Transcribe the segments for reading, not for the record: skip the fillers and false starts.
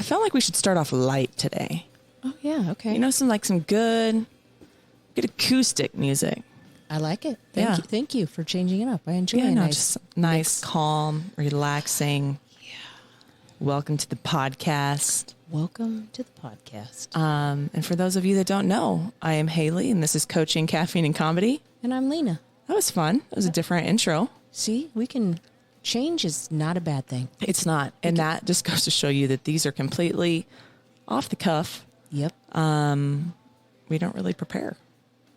felt like we should start off light today. Oh, yeah. Okay. You know, some good acoustic music. I like it. Thank you for changing it up. I enjoy it. Just nice, calm, relaxing. Yeah. Welcome to the podcast. Welcome to the podcast. And for those of you that don't know, I am Hayley, and this is Coaching Caffeine and Comedy. And I'm Lena. That was fun. It was a different intro. See, change is not a bad thing. It's not. And that just goes to show you that these are completely off the cuff. Yep. We don't really prepare.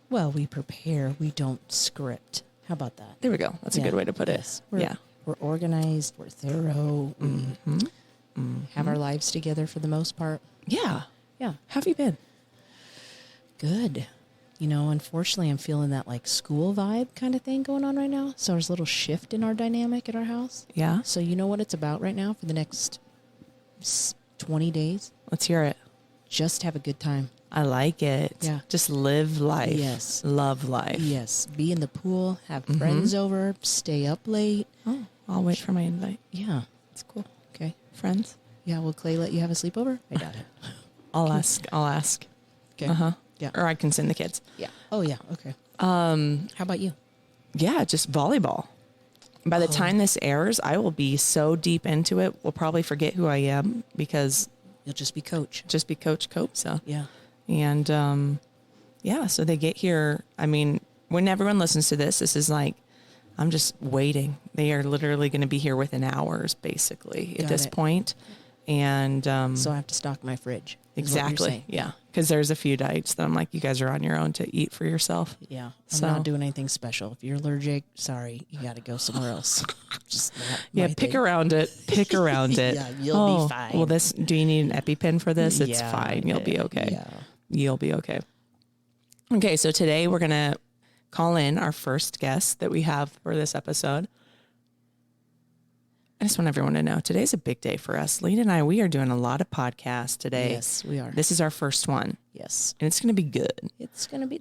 Well, we prepare. We don't script. How about that? There we go. That's a good way to put it. We're organized. We're thorough. We have our lives together for the most part. Yeah. Yeah. How have you been? Good. You know, unfortunately, I'm feeling that like school vibe kind of thing going on right now. So there's a little shift in our dynamic at our house. Yeah. So you know what it's about right now for the next 20 days? Let's hear it. Just have a good time. I like it. Yeah. Just live life. Yes. Love life. Yes. Be in the pool, have friends over, stay up late. Oh, I'll wait for my invite. Yeah. It's cool. Okay. Friends? Yeah. Will Clay let you have a sleepover? I doubt it. I'll ask. Okay. Uh-huh. Yeah. Or I can send the kids. Yeah. Oh, yeah. Okay. How about you? Yeah, just volleyball. By the time this airs, I will be so deep into it, we'll probably forget who I am because... You'll just be coach. Just be Coach Copsa. Yeah. And, so they get here. I mean, when everyone listens to this is like, I'm just waiting. They are literally going to be here within hours, basically, at this point. And so I have to stock my fridge. Exactly. Yeah. Because there's a few nights that I'm like, you guys are on your own to eat for yourself. Yeah. I'm not doing anything special. If you're allergic, sorry, you got to go somewhere else. Just not pick around it. Pick around it. Yeah, you'll be fine. Well, do you need an EpiPen for this? It's Yeah, fine. You'll be okay. Yeah. You'll be okay. Okay. So today we're going to call in our first guest that we have for this episode. I just want everyone to know today's a big day for us. Lena and I, we are doing a lot of podcasts today. Yes, we are. This is our first one. Yes. And it's going to be good.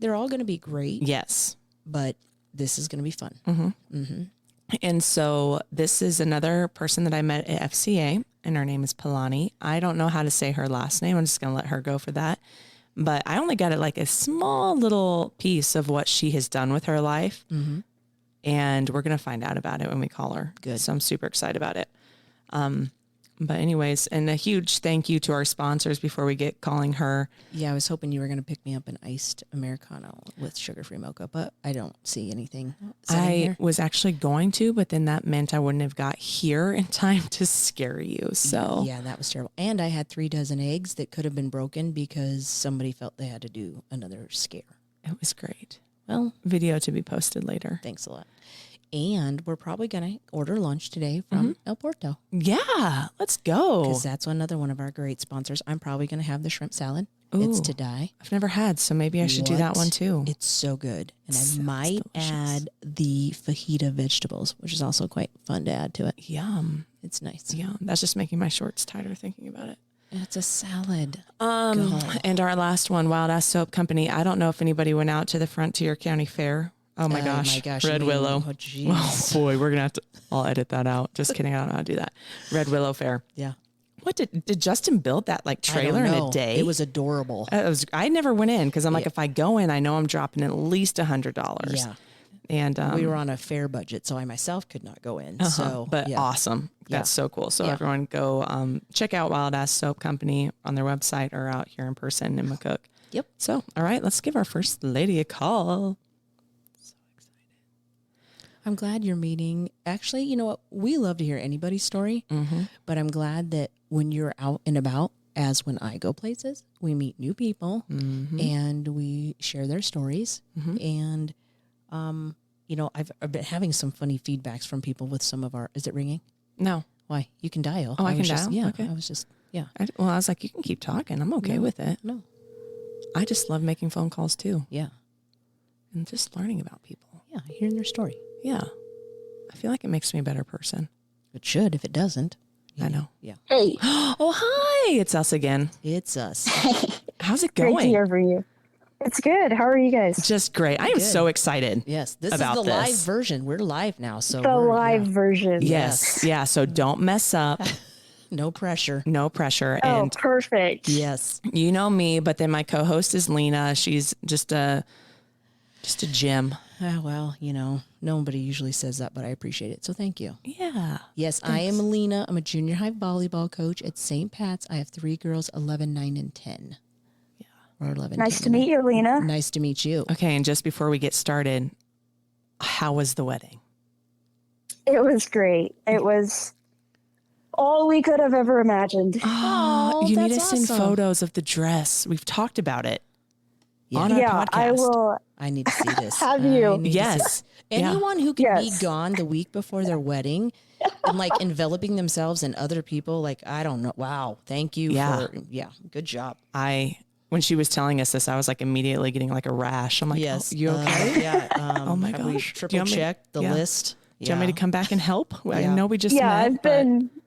They're all going to be great. Yes. But this is going to be fun. Mm-hmm. Mm-hmm. And so this is another person that I met at FCA, and her name is Paulani. I don't know how to say her last name. I'm just going to let her go for that. But I only got a small little piece of what she has done with her life. Mm-hmm. And we're going to find out about it when we call her. Good. So I'm super excited about it. But anyways, and a huge thank you to our sponsors before we get calling her. Yeah, I was hoping you were going to pick me up an iced Americano with sugar-free mocha, but I don't see anything. I was actually going to, but then that meant I wouldn't have got here in time to scare you. So yeah, that was terrible. And I had 3 dozen eggs that could have been broken because somebody felt they had to do another scare. It was great. Well, video to be posted later. Thanks a lot. And we're probably going to order lunch today from El Porto. Yeah, let's go. Because that's another one of our great sponsors. I'm probably going to have the shrimp salad. Ooh, it's to die. I've never had, so maybe I should do that one too. It's so good. And Sounds I might add the fajita vegetables, which is also quite fun to add to it. Yum. It's nice. Yum. That's just making my shorts tighter thinking about it. It's a salad. And our last one, Wild Ass Soap Company. I don't know if anybody went out to the Frontier County Fair. Oh my gosh. Red Willow. Oh boy, we're going to have to, I'll edit that out. Just kidding. I don't know how to do that. Red Willow Fair. Yeah. What did Justin build that trailer in a day? It was adorable. I never went in because I'm like, if I go in, I know I'm dropping at least $100. Yeah. And we were on a fair budget, so I myself could not go in. But awesome. That's so cool. So everyone go check out Wild Ass Soap Company on their website or out here in person in McCook. Yep. So, all right, let's give our first lady a call. So excited. I'm glad you're meeting. Actually, you know what? We love to hear anybody's story, but I'm glad that when you're out and about, as when I go places, we meet new people and we share their stories. And, you know, I've been having some funny feedbacks from people with some of our, is it ringing? No. Why? You can dial. Oh, I can dial? Yeah. Okay. I was just, yeah. I was like, you can keep talking. I'm okay with it. No. I just love making phone calls too. Yeah. And just learning about people. Yeah. Hearing their story. Yeah. I feel like it makes me a better person. It should if it doesn't. I know. Yeah. Hey. Oh, hi. It's us again. It's us. How's it going? Great to hear from you. It's good. How are you guys? Just great. I am so excited. Yes. This about is the live this. version. We're live now. So The live version. Yes. Yeah. So don't mess up. No pressure. No pressure. Oh, And perfect. Yes. you know me, but then my co-host is Lena. She's just a gem. Well, nobody usually says that, but I appreciate it. So thank you. Yeah. Yes, I am Lena. I'm a junior high volleyball coach at St. Pat's. I have 3 girls, 11, 9, and 10. Yeah. Or 11. Nice 10, to meet you, Lena. Nice to meet you. Okay. And just before we get started, how was the wedding? It was great. It was all we could have ever imagined. Oh, you need to that's send awesome. photos of the dress. We've talked about it Yeah. on our Yeah, podcast. I will I need to see this. have you. I need to see Yes. this. Anyone who can Yes. be gone the week before their wedding and like enveloping themselves in other people, like, I don't know. Wow. Thank you good job. When she was telling us this, I was like immediately getting like a rash. I'm like, Yes. oh, you okay? Oh my have we gosh. Do you triple want me- checked the yeah. list? Do you want me to come back and help? I Yeah. know we just Yeah, met.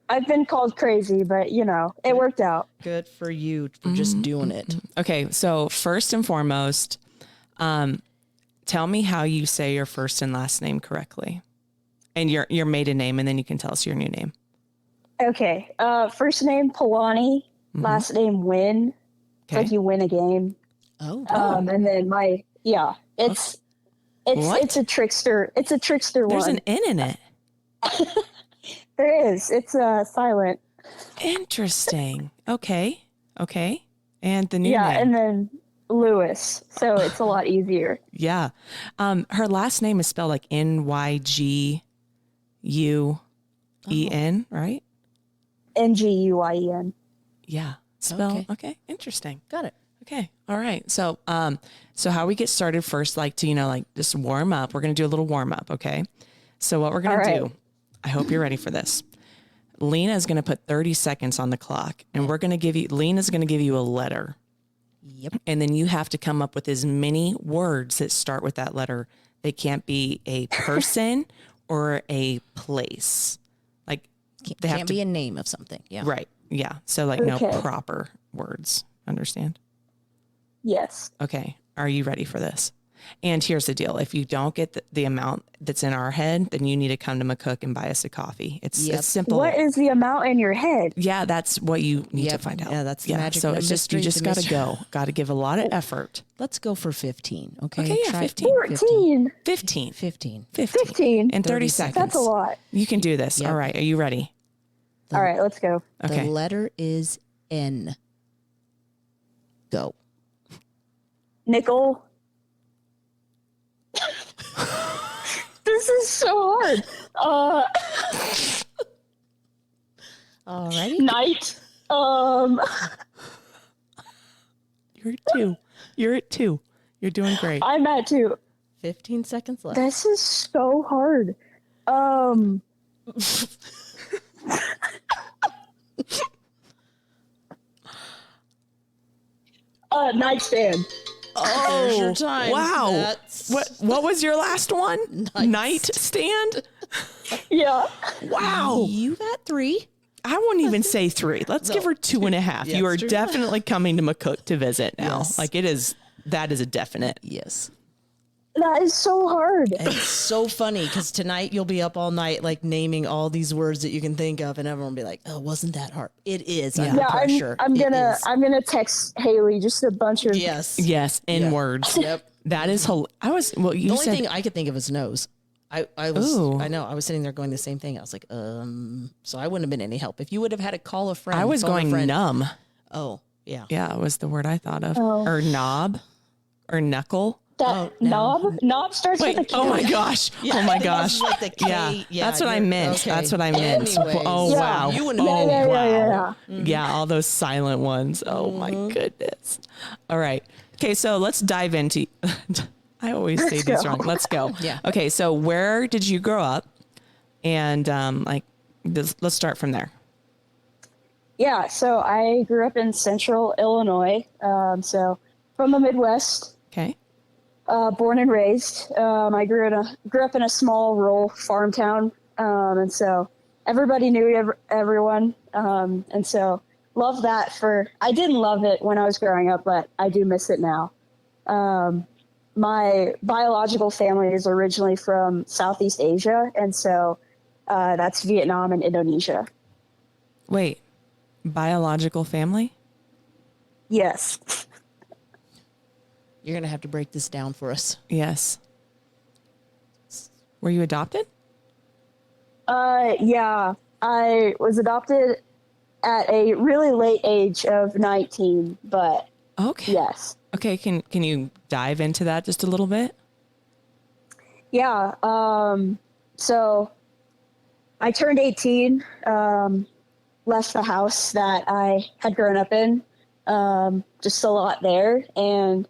I've been called crazy, but it worked out. Good for you for just doing it. Okay, so first and foremost, tell me how you say your first and last name correctly, and your maiden name, and then you can tell us your new name. Okay. First name Paulani, last name Nguyen. It's Okay. like you win a game. Oh, And then it's a trickster. It's a trickster There's one. an N in it. There is. It's silent. Interesting. Okay. And the new Yeah, name. and then Lewis. So it's a lot easier. Yeah. Her last name is spelled like Nyguyen, right? Nguyen. Yeah. Spell. Okay. Okay. Interesting. got it. Okay. All right. So, how we get started first, like to, just warm up. We're going to do a little warm up. Okay. So what we're going All to right. do, I hope you're ready for this. Lena is going to put 30 seconds on the clock, and Lena's going to give you a letter. Yep. And then you have to come up with as many words that start with that letter. They can't be a person or a place. Like they have Can't to be a name of something. Yeah. Right. Yeah. So no Okay. proper words. Understand? Yes. Okay. Are you ready for this? And here's the deal. If you don't get the amount that's in our head, then you need to come to McCook and buy us a coffee. It's simple. What is the amount in your head? Yeah, that's what you need to Yep. find out. Yeah, that's the magic, So the it's just, you mystery, just the got to mystery. go. Got to give a lot of effort. Let's go for 15. Okay. Okay, yeah, 15. 14. 15. 15. 15. And 30 seconds. That's a lot. You can do this. Yep. All right. Are you ready? All right, let's go. Okay. The letter is N. Go. Nickel. This is so hard. Alrighty. Night. You're at 2. You're at 2. You're doing great. I'm at 2. 15 seconds left. This is so hard. Nightstand. There's your time. Wow. That's- What was your last one? Nightstand? Yeah. Wow. You got 3. I won't even say 3. Let's give her 2.5. Yeah, you are it's true. definitely coming to McCook to visit now. Yes. That is a definite. Yes. That is so hard. And it's so funny because tonight you'll be up all night, like naming all these words that you can think of, and everyone will be like, "Oh, wasn't that hard?" It is under Yeah, pressure. I'm It gonna is. I'm gonna text Hayley just a bunch of Yes. Yes, in Yeah. words. Yep. That is you The only said thing I could think of is nose. I Ooh. know I was sitting there going the same thing. I was like, so I wouldn't have been any help if you would have had to call a friend. I was phone a going friend. numb. Oh, yeah. Yeah, was the word I thought of. Oh. Or knob or knuckle. that no. knob starts Wait, with a K. oh my gosh. Oh my gosh. Like the K, Yeah, that's what I you're- meant. okay. That's what I meant. Anyways. Oh, Yeah. wow. You wouldn't have Oh, been any wow. Yeah. Yeah, all those silent ones. Oh my goodness. All right. Okay, so let's dive into I always say Let's these go. wrong. Let's go. Yeah. Okay, so where did you grow up? And let's start from there. Yeah, so I grew up in central Illinois. So from the Midwest, Okay. born and raised. I grew up in a small rural farm town, and so everybody knew everyone, and so love that. I didn't love it when I was growing up, but I do miss it now. My biological family is originally from Southeast Asia, and so that's Vietnam and Indonesia. Wait. Biological family? Yes. You're going to have to break this down for us. Yes. Were you adopted? Yeah. I was adopted at a really late age of 19, but Okay. yes. Okay. Can you dive into that just a little bit? Yeah. So I turned 18, left the house that I had grown up in, just a lot there. And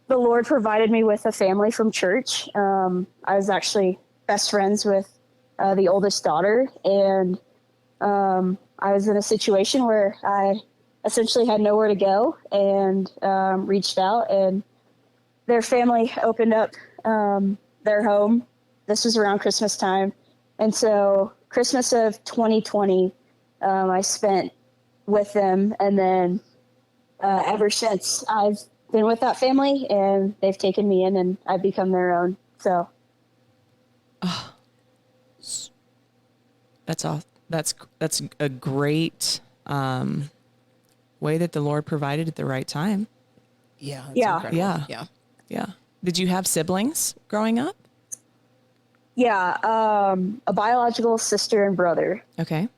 the Lord provided me with a family from church. I was actually best friends with the oldest daughter, and I was in a situation where I essentially had nowhere to go, and reached out, and their family opened up their home. This was around Christmas time, and so Christmas of 2020, I spent with them, and then ever since I've been with that family, and they've taken me in, and I've become their own. So That's all. That's a great way that the Lord provided at the right time. Yeah. That's Yeah. incredible. Yeah. Yeah. Yeah. Did you have siblings growing up? yeah, a biological sister and brother. Okay.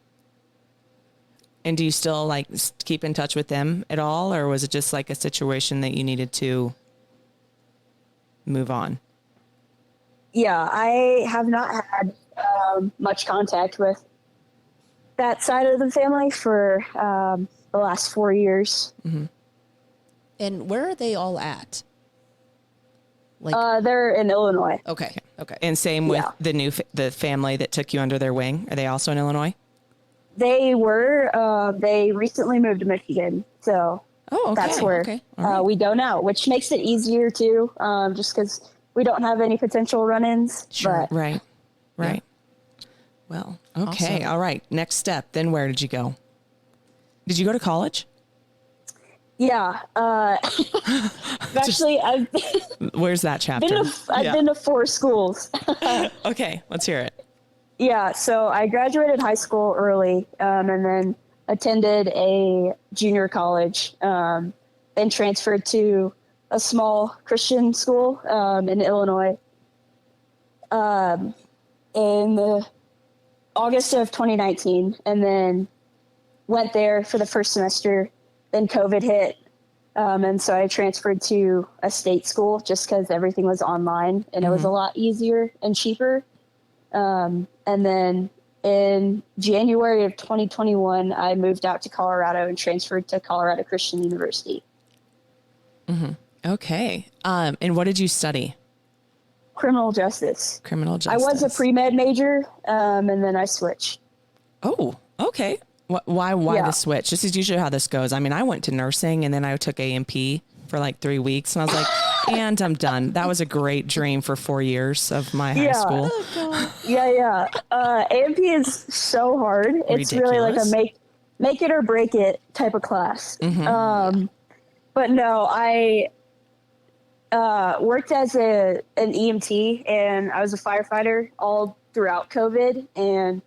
And do you still like keep in touch with them at all, or was it just like a situation that you needed to move on? Yeah, I have not had much contact with that side of the family for the last 4 years. And where are they all at? Like, They're in Illinois. okay. Okay. And same with Yeah. the family that took you under their wing. Are they also in Illinois? They were, they recently moved to Michigan. So Oh, okay. that's where Okay. All right. we go now, which makes it easier too, just because we don't have any potential run-ins. Sure. But Right. Right. Well, okay. Awesome. All right. Next step. Then where did you go? Did you go to college? yeah, actually, I've Where's that chapter? been to 4 schools. Okay. Let's hear it. Yeah, so I graduated high school early, and then attended a junior college, then transferred to a small Christian school in Illinois. In the August of 2019, and then went there for the first semester. Then COVID hit, and so I transferred to a state school just because everything was online and it was a lot easier and cheaper. And then in January of 2021, I moved out to Colorado and transferred to Colorado Christian University. Okay. And what did you study? Criminal justice. Criminal I justice. was a pre-med major, and then I switched. Oh, okay. Why Yeah. the switch? This is usually how this goes. I mean, I went to nursing and then I took A&P for like 3 weeks and I was like, and I'm done. That was a great dream for 4 years of my high school. Yeah. AMP is so hard. It's really like a Ridiculous. make it or break it type of class. But no, I worked as an EMT, and I was a firefighter all throughout COVID. And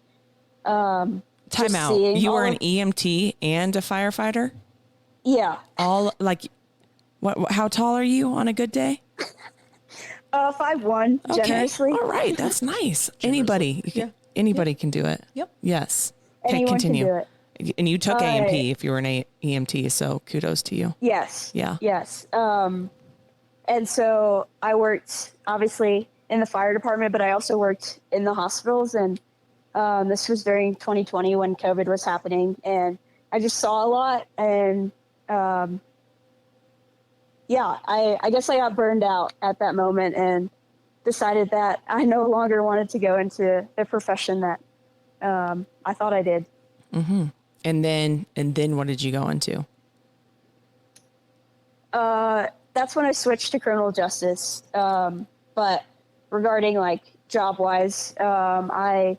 Time just out. seeing You were all an of- EMT and a firefighter? Yeah, All like, how tall are you on a good day? 5'1", Okay. generously. All right. That's nice. Anybody can do it. Yep. Yes. Okay, Anyone continue. can do it. And you took A&P if you were an EMT, so kudos to you. Yes. Yeah. Yes. And so I worked obviously in the fire department, but I also worked in the hospitals. And this was during 2020 when COVID was happening, and I just saw a lot. And I guess I got burned out at that moment and decided that I no longer wanted to go into the profession that I thought I did. And then what did you go into? That's when I switched to criminal justice. But regarding like job wise, I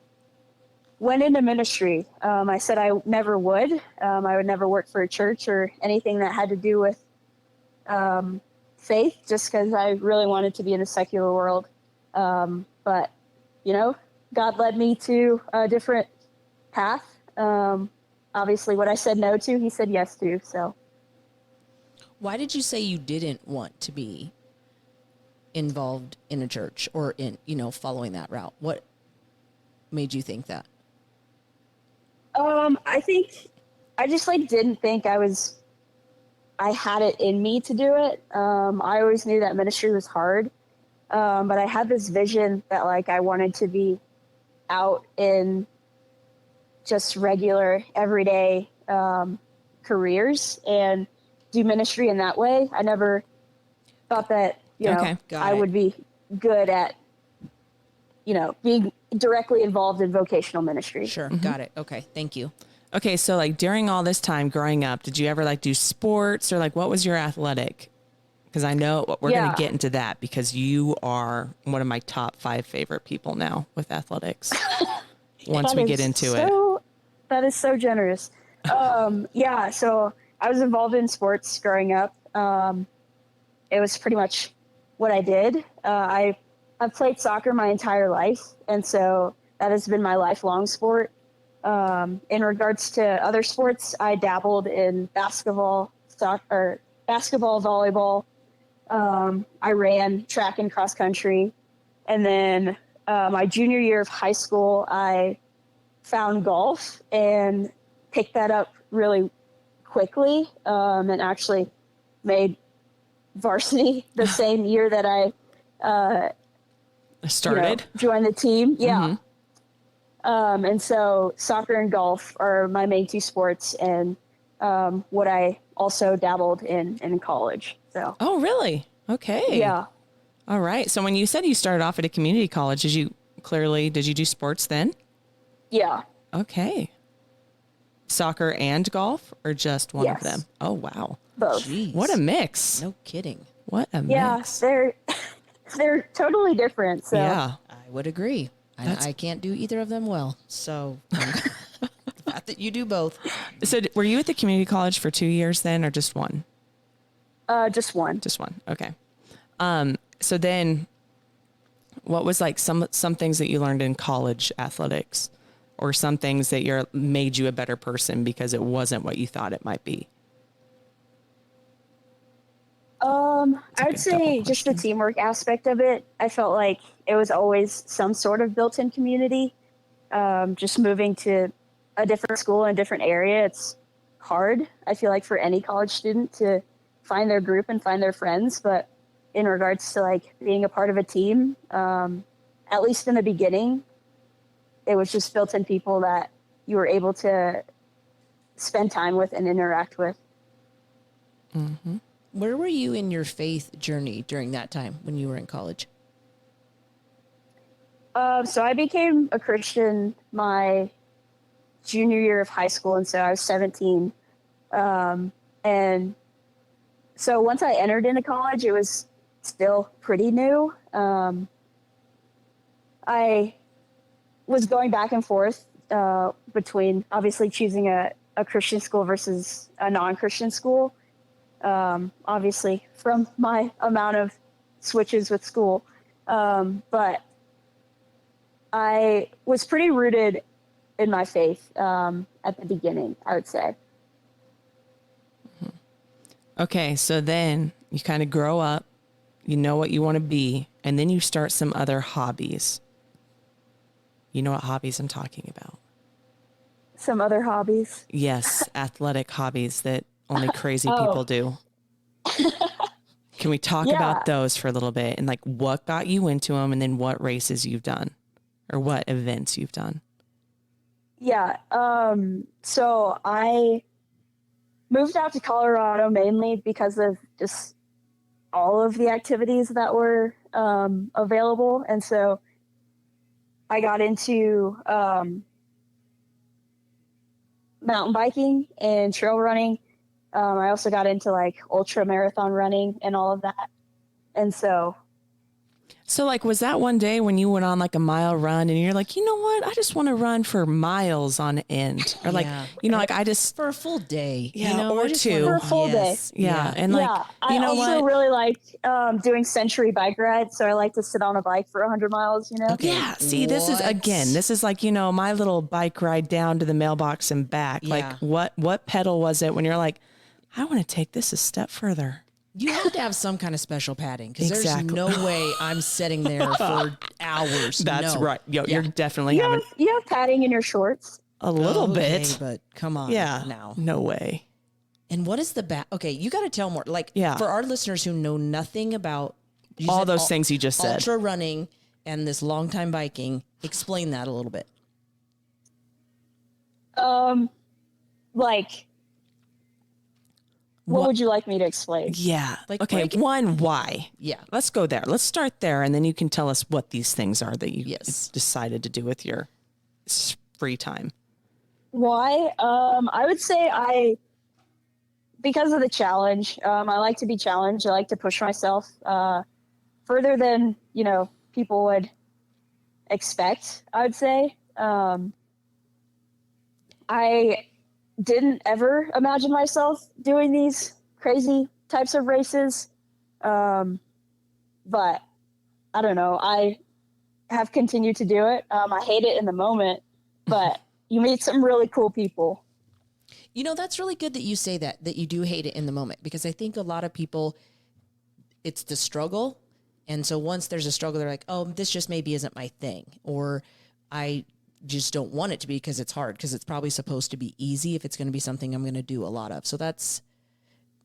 went into ministry. I said I never would. I would never work for a church or anything that had to do with faith, just because I really wanted to be in the secular world. But, God led me to a different path. obviously what I said no to, he said yes to. So Why did you say you didn't want to be involved in a church or in, following that route? What made you think that? I think I just like didn't think I had it in me to do it. I always knew that ministry was hard. But I had this vision that like I wanted to be out in just regular everyday careers and do ministry in that way. I never thought that, Okay, I would be good at, being directly involved in vocational ministry. Sure. Got it. Okay. Thank you. Okay, so like during all this time growing up, did you ever like do sports or like what was your athletic? Because I know we're going to get into that because you are one of my top 5 favorite people now with athletics. Once we get into it. That is so generous. Yeah, so I was involved in sports growing up. It was pretty much what I did. I've played soccer my entire life, and so that has been my lifelong sport. In regards to other sports, I dabbled in basketball, volleyball. I ran track and cross country. And then my junior year of high school, I found golf and picked that up really quickly, and actually made varsity the same year that I started joined the team. Yeah. Mm-hmm. And so soccer and golf are my main 2 sports, and what I also dabbled in college. So. Oh, really? Okay. Yeah. All right. So when you said you started off at a community college, did you do sports then? Yeah. Okay. Soccer and golf or just one of them? Oh, wow. Both. Jeez. What a mix. No kidding. What a Yeah, mix. they're totally different. So. Yeah. I would agree. I can't do either of them well. So the fact that you do both. So were you at the community college for 2 years then or just one? Just one. Just one. Okay. So then what was like some things that you learned in college athletics or some things that made you a better person because it wasn't what you thought it might be? I would say just the teamwork aspect of it. I felt like it was always some sort of built-in community. Just moving to a different school in a different area, it's hard. I feel like for any college student to find their group and find their friends, but in regards to like being a part of a team, at least in the beginning, it was just built-in people that you were able to spend time with and interact with. Mm-hmm. Where were you in your faith journey during that time when you were in college? So I became a Christian my junior year of high school, and so I was 17. And so once I entered into college, it was still pretty new. I was going back and forth between obviously choosing a Christian school versus a non-Christian school. Obviously from my amount of switches with school. But I was pretty rooted in my faith at the beginning, I would say. Okay, so then you kind of grow up, you know what you want to be, and then you start some other hobbies. You know what hobbies I'm talking about? Some other hobbies? Yes, athletic hobbies that only crazy people do. Can we talk about those for a little bit and like what got you into them and then what races you've done or what events you've done? Yeah. So I moved out to Colorado mainly because of just all of the activities that were available. And so I got into mountain biking and trail running. I also got into like ultra marathon running and all of that. And so So like, was that one day when you went on like a mile run and you're like, you know what? I just want to run for miles on end, or like, like I just for a full day, or I just two. For a full day. Yeah. And like, I know also what? really like doing century bike rides. So I like to sit on a bike for 100 miles, Okay. Yeah. See, this is like, my little bike ride down to the mailbox and back. Yeah. Like what pedal was it when you're like, I want to take this a step further? You have to have some kind of special padding because there's Exactly. no way I'm sitting there for hours. That's No. right. You're definitely you having have padding in your shorts. a little Okay, bit. but come on now. No way. And what is the Okay, you got to tell more. Like, for our listeners who know nothing about all those things you just said, ultra running and this long time biking, explain that a little bit. Like, what would you like me to explain? Yeah. Like, okay. One, why? Yeah. Let's go there. Let's start there, and then you can tell us what these things are that you Yes. decided to do with your free time. Why? I would say because of the challenge. I like to be challenged. I like to push myself further than people would expect. I would say. I didn't ever imagine myself doing these crazy types of races, but I don't know. I have continued to do it. I hate it in the moment, but you meet some really cool people. That's really good that you say that you do hate it in the moment, because I think a lot of people, it's the struggle. And so once there's a struggle, they're like, oh, this just maybe isn't my thing. Or I just don't want it to be because it's hard, because it's probably supposed to be easy if it's going to be something I'm going to do a lot of. So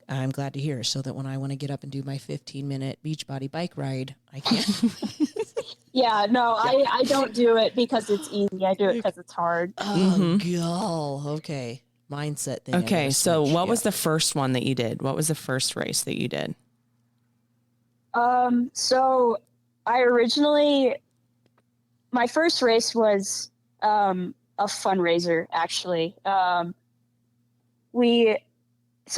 I'm glad to hear, so that when I want to get up and do my 15-minute Beachbody bike ride, I can. Yeah, no, I don't do it because it's easy. I do it because it's hard. Oh, God. Okay. Mindset thing. Okay. So what was the first one that you did? What was the first race that you did? So my first race was a fundraiser, actually. So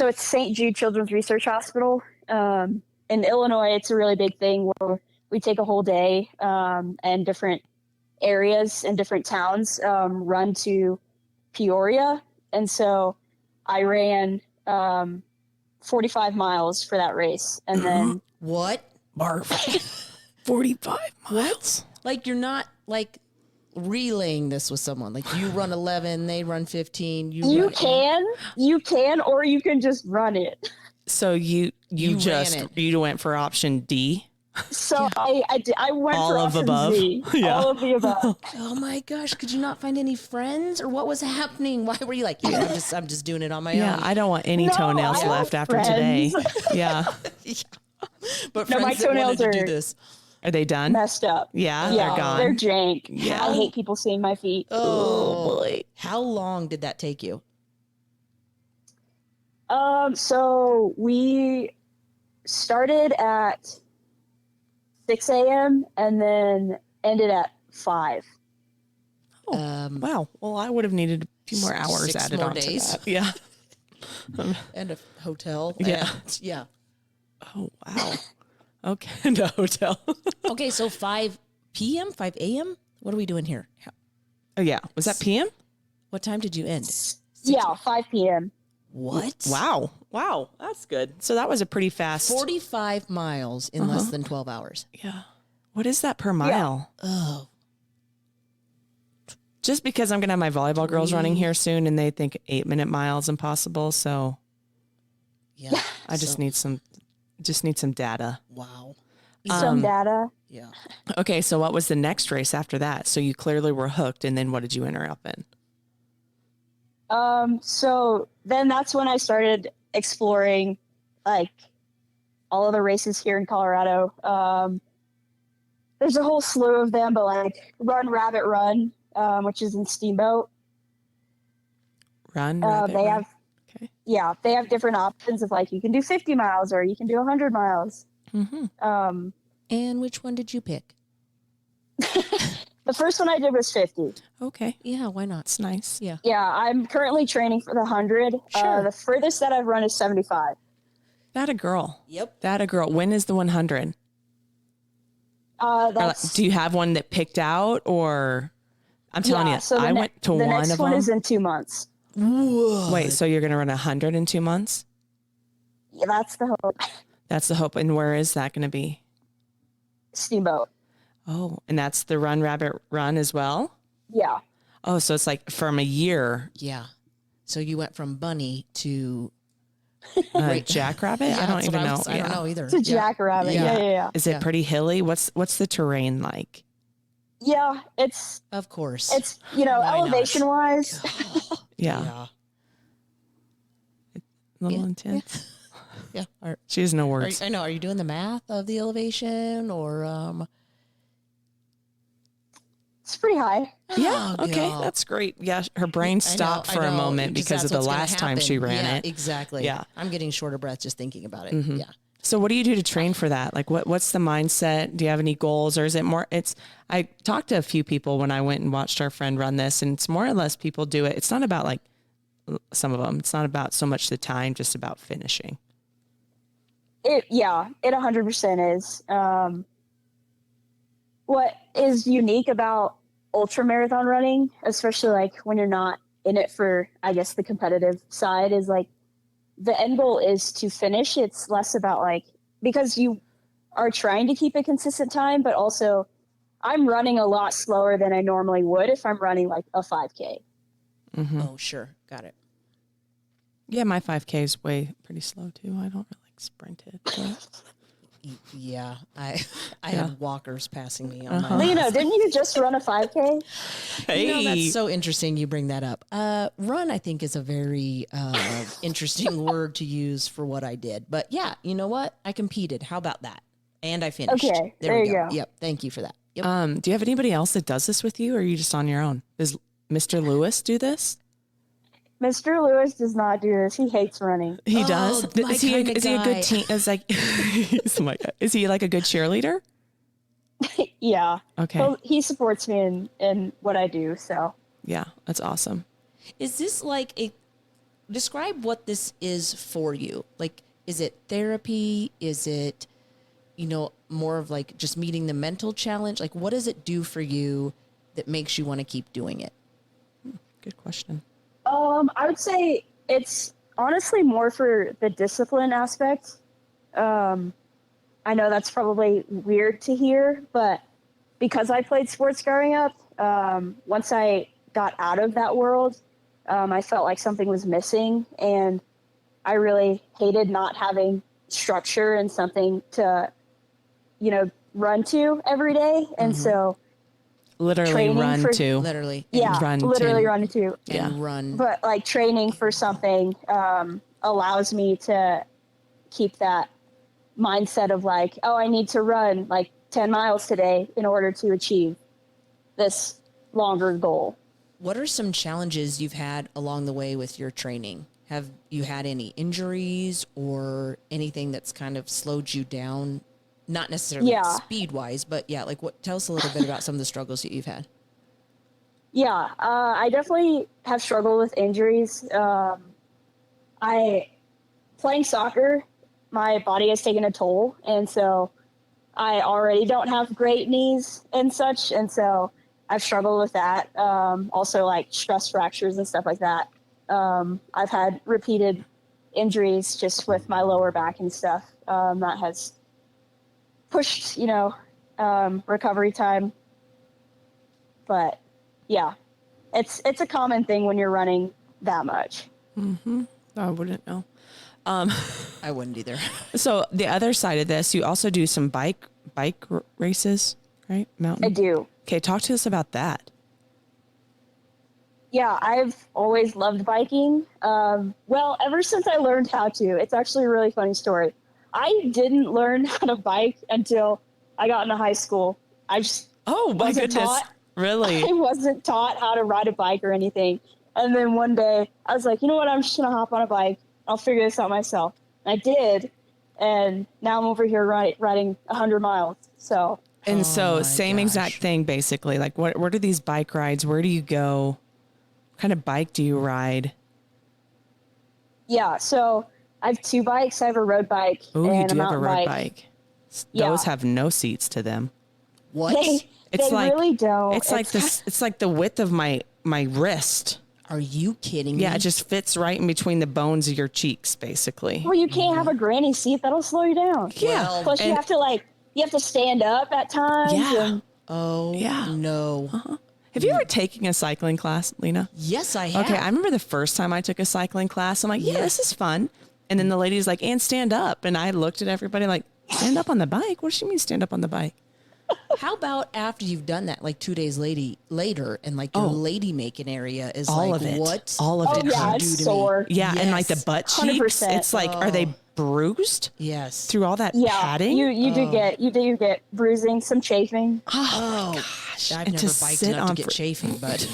it's St. Jude Children's Research Hospital. In Illinois, it's a really big thing where we take a whole day and different areas and different towns run to Peoria. And so I ran 45 miles for that race. And then... What? Barf. 45 miles. Like, you're not like relaying this with someone. Like, you run 11, they run 15. You can, or you can just run it. So you went for option D. So I went all for of option above. Z. Yeah. All of the above. Oh my gosh! Could you not find any friends, or what was happening? Why were you like, I'm just doing it on my own? Yeah, I don't want any toenails I left have after today. friends. Yeah. But No, my friends that wanted toenails to do are this. Are they done? Messed up. Yeah, they're gone. They're jank. Yeah. I hate people seeing my feet. Oh boy! How long did that take you? So we started at 6 a.m. and then ended at 5. Wow. Well, I would have needed a few more hours 6 added more on days. to that. Yeah. And a hotel. Yeah. And, yeah. Oh, wow. Okay. And a hotel. Okay, so 5 p.m., 5 a.m.? What are we doing here? Oh, yeah. Was that PM? What time did you end? Yeah, 5 p.m. What? Wow. Wow. That's good. So that was a pretty fast. 45 miles in less than 12 hours. Yeah. What is that per mile? Oh. Just because I'm going to have my volleyball girls running here soon and they think 8-minute miles impossible. So Yeah. I just need some data. Wow. Some data. Yeah. Okay. So what was the next race after that? So you clearly were hooked. And then what did you enter up in? So then that's when I started exploring like all of the races here in Colorado. There's a whole slew of them, but like Run Rabbit Run, which is in Steamboat. Run, rabbit, they run. have, Okay. they have different options of like, you can do 50 miles or you can do 100 miles. Mm-hmm. And which one did you pick? The first one I did was 50. Okay. Yeah, why not? That's nice. Yeah. Yeah, I'm currently training for the 100. Sure. The furthest that I've run is 75. That a girl. Yep. That a girl. When is the 100? Or, like, That's do you have one that picked out, or I'm telling you, So I went to the one next of one them. is in 2 months. Wait, so you're going to run 100 in 2 months? Yeah, that's the hope. That's the hope. And where is that going to be? Steamboat. Oh, and that's the Run Rabbit Run as well? Yeah. Oh, so it's like from a year. Yeah. So you went from bunny to Jackrabbit? I don't even know. I don't know either. To Jackrabbit. Yeah. Is it Yeah. pretty hilly? What's the terrain like? Yeah, it's Of course. Why not? elevation wise. Yeah. A little intense. Yeah. She has no words. I know. Are you doing the math of the elevation or It's pretty high. Yeah. Oh, Okay. God. That's great. Yeah. Her brain stopped for a moment because of the last time she ran it. Exactly. Yeah. I'm getting short of breath just thinking about it. Mm-hmm. Yeah. So what do you do to train for that? Like what's the mindset? Do you have any goals, or is it more, I talked to a few people when I went and watched our friend run this, and it's more or less people do it. It's not about, like, some of them, it's not about so much the time, just about finishing. It 100% is. What is unique about ultra marathon running, especially like when you're not in it for, I guess, the competitive side, is like the end goal is to finish. It's less about like, because you are trying to keep a consistent time, but also I'm running a lot slower than I normally would if I'm running like a 5K. Mm-hmm. Oh, sure. Got it. Yeah, my 5K is pretty slow too. I don't really sprint it. But. Yeah, I had walkers passing me on my Lena, didn't you just run a 5K? Hey, that's so interesting you bring that up. Run, I think, is a very interesting word to use for what I did. But yeah, you know what? I competed. How about that? And I finished. Okay, there you go. Yep. Thank you for that. Yep. Do you have anybody else that does this with you, or are you just on your own? Does Mr. Lewis do this? Mr. Lewis does not do this. He hates running. He does. my Is he a kinda good guy. team? Is like, is he like a good cheerleader? Yeah. Okay. Well, he supports me in what I do. So Yeah, that's awesome. Is this like describe what this is for you? Like, is it therapy? Is it, more of like just meeting the mental challenge? Like, what does it do for you that makes you want to keep doing it? Good question. I would say it's honestly more for the discipline aspect. I know that's probably weird to hear, but because I played sports growing up, once I got out of that world, I felt like something was missing, and I really hated not having structure and something to, run to every day. And so Literally run to. Literally. Run literally to. run to. And run. But like training for something allows me to keep that mindset of like, oh, I need to run like 10 miles today in order to achieve this longer goal. What are some challenges you've had along the way with your training? Have you had any injuries or anything that's kind of slowed you down? Not necessarily speed wise, but tell us a little bit about some of the struggles that you've had. Yeah, I definitely have struggled with injuries. Playing soccer, my body has taken a toll, and so I already don't have great knees and such, and so I've struggled with that. Also, like stress fractures and stuff like that. I've had repeated injuries just with my lower back and stuff. That has pushed, recovery time. But yeah, it's a common thing when you're running that much. Mm-hmm. I wouldn't know. I wouldn't either. So the other side of this, you also do some bike races, right? Mountain. I do. Okay, talk to us about that. Yeah, I've always loved biking. Well, ever since I learned how to. It's actually a really funny story. I didn't learn how to bike until I got into high school. I just Oh my wasn't goodness. taught. Really? I wasn't taught how to ride a bike or anything. And then one day I was like, you know what? I'm just going to hop on a bike. I'll figure this out myself. And I did. And now I'm over here riding 100 miles. So. And so my same gosh. exact thing, basically. Like what are these bike rides? Where do you go? What kind of bike do you ride? Yeah. So I have 2 bikes. I have a road bike Oh, and you do a have a mountain road bike. bike. Yeah. Those have no seats to them. What? They like really don't. It's like this. It's like the width of my wrist. Are you kidding me? Yeah, it just fits right in between the bones of your cheeks, basically. Well, you can't have a granny seat. That'll slow you down. Yeah. Well, Plus, you have to stand up at times. Yeah. And Oh, Yeah. no. Have you ever taken a cycling class, Lena? Yes, I have. Okay, I remember the first time I took a cycling class. I'm like, yeah, this is fun. And then the lady's like, and stand up. And I looked at everybody like, stand up on the bike? What does she mean stand up on the bike? How about after you've done that, like 2 days later, and like your lady making area is All like, of it. what? All of oh it. yeah, do to it's me? sore. Yeah, and like the Yes. butt cheeks. 100%. It's like, are they bruised Yes. through all that Yeah, padding? you do get bruising, some chafing. Oh, gosh. I've And never to biked sit enough to on get for- chafing, but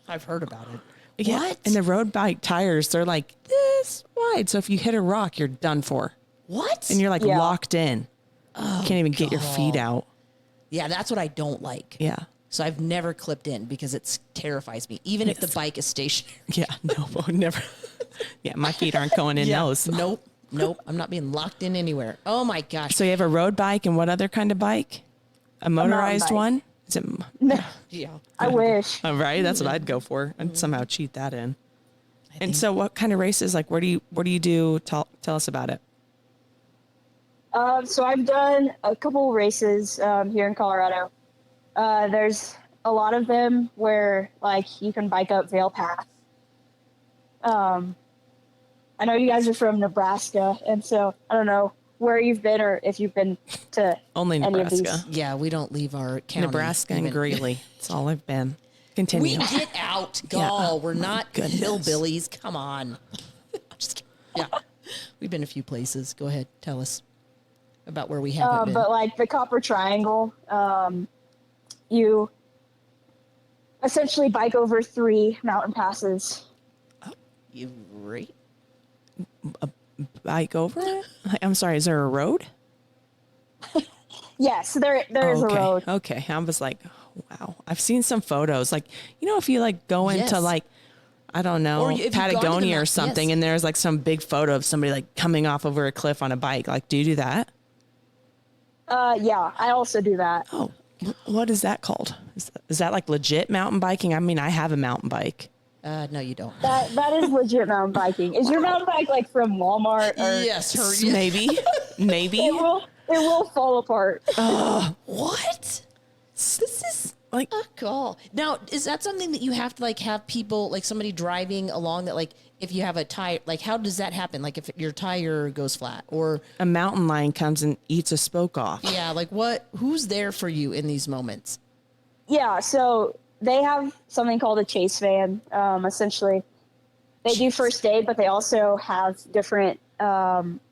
I've heard about it. Yeah. What? And the road bike tires, they're like this wide. So if you hit a rock, you're done for. What? And you're like Yeah. locked in. Can't even get your feet out. Yeah, that's what I don't like. Yeah. So I've never clipped in because it terrifies me, even if the bike is stationary. Yeah. No, never. Yeah. My feet aren't going in those. Nope. I'm not being locked in anywhere. Oh my gosh. So you have a road bike and what other kind of bike? A motorized bike. one? Is it? Yeah. I wish. Oh, right. That's what I'd go for. I'd somehow cheat that in. And so what kind of races, like, what do you do? Tell us about it. So I've done a couple races here in Colorado. There's a lot of them where like you can bike up Vail Pass. I know you guys are from Nebraska, and so I don't know where you've been or if you've been to Only any of Nebraska. these. Yeah, we don't leave our county. Nebraska and even. Greeley. That's all I've been. We Continue. get out, go. Yeah. We're not goodness. hillbillies. Come on. Just kidding. Yeah, we've been a few places. Go ahead, tell us about where we haven't been. But like the Copper Triangle, you essentially bike over 3 mountain passes. You right? Bike over it? I'm sorry. Is there a road? Yes, there is okay. a road. Okay. I was like, wow. I've seen some photos. Like, if you like go into Yes. like, I don't know, Or if you've gone to the Patagonia or mountain- something, yes. and there's like some big photo of somebody like coming off over a cliff on a bike. Like, do you do that? Yeah, I also do that. Oh, what is that called? Is that like legit mountain biking? I mean, I have a mountain bike. No, you don't. That is legit mountain biking. Is your mountain bike like from Walmart? Or Yes, Maybe. It will fall apart. What? This is Like, a call. Now, is that something that you have to like have people like somebody driving along that like if you have a tire, like how does that happen? Like if your tire goes flat or a mountain lion comes and eats a spoke off. yeah, like who's there for you in these moments? Yeah, so they have something called a chase van. Essentially, they do first aid, but they also have different